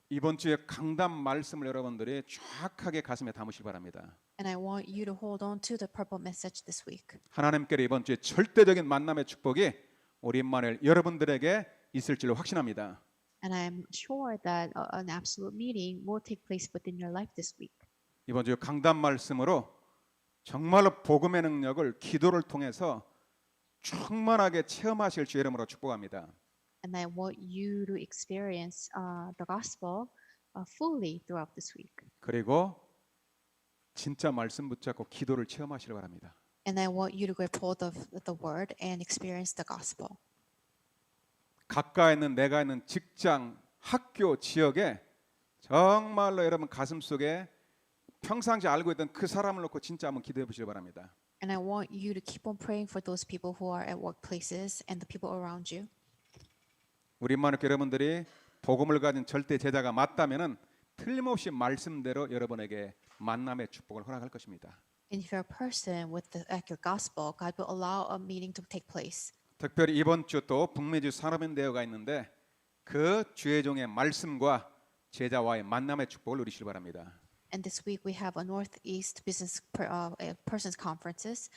이번 주에 강단 말씀을 여러분들이 정확하게 가슴에 담으시기 바랍니다. And I want you to hold on to the purple message this week. 하나님께로 이번 주에 절대적인 만남의 축복이 우리 임마누엘 여러분들에게 있을 줄로 확신합니다. And I'm sure that an absolute meeting will take place within your life this week. 이번 주 강단 말씀으로 정말로 복음의 능력을 기도를 통해서 충만하게 체험하실 주 이름으로 축복합니다. And I want you to experience the gospel fully throughout this week. 그리고 진짜 말씀 붙잡고 기도를 체험하시길 바랍니다. And I want you to grab hold of the word and experience the gospel. 가까이 있는 내가 있는 직장, 학교, 지역에 정말로 여러분 가슴속에 평상시 알고 있던 그 사람을 놓고 진짜 한번 기도해 보시길 바랍니다. And I want you to keep on praying for those people who are at workplaces and the people around you. 우리 임마누엘 여러분들이 복음을 가진 절대 제자가 맞다면은 틀림없이 말씀대로 여러분에게 만남의 축복을 허락할 것입니다. And if you're a person with the accurate gospel, God will allow a meeting to take place. 특별히 이번 주 또 북미주 산업인대회가 있는데 그 주의 종의 말씀과 제자와의 만남의 축복을 누리시길 바랍니다. And this week we have a Northeast Business Persons Conference.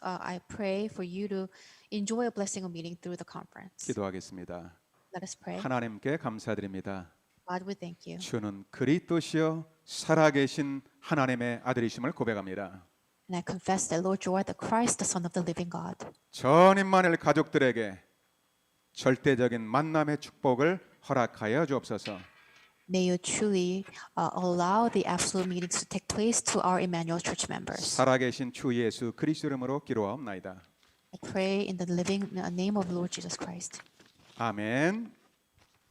I pray for you to enjoy a blessing of meeting through the conference. 기도하겠습니다. Let us pray. 하나님께 감사드립니다. God, we thank you. 주는 그리스도시요 살아계신 하나님의 아들이심을 고백합니다. And I confess that Lord, you are the Christ, the Son of the living God. 전 임마누엘 가족들에게 절대적인 만남의 축복을 허락하여 주옵소서. May you truly allow the absolute meetings to take place to our Emmanuel Church members. 살아계신 주 예수 그리스도 이름으로 기도하옵나이다. I pray in the living name of Lord Jesus Christ. 아멘.